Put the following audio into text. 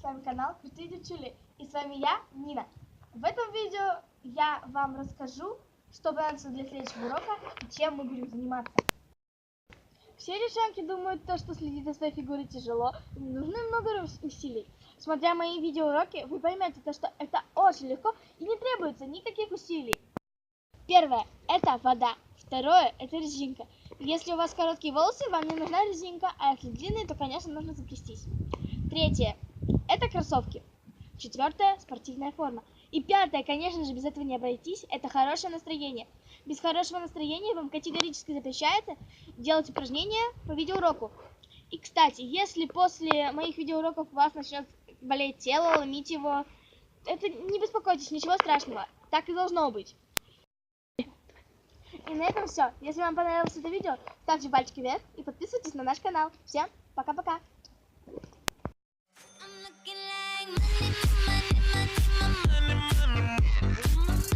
с вами канал Крутые Девчули, и с вами я, Нина. В этом видео я вам расскажу, что понадобится для следующего урока и чем мы будем заниматься. Все девчонки думают, что следить за своей фигурой тяжело, нужно много усилий. Смотря мои видеоуроки, вы поймете, что это очень легко и не требуется никаких усилий. Первое – это вода. Второе – это резинка. Если у вас короткие волосы, вам не нужна резинка, а если длинные, то, конечно, нужно заплестись. Третье – это кроссовки. Четвертое – спортивная форма. И пятое, конечно же, без этого не обойтись, это хорошее настроение. Без хорошего настроения вам категорически запрещается делать упражнения по видеоуроку. И, кстати, если после моих видеоуроков у вас начнет болеть тело, ломить его, это не беспокойтесь, ничего страшного, так и должно быть. И на этом все. Если вам понравилось это видео, ставьте пальчики вверх и подписывайтесь на наш канал. Всем пока-пока!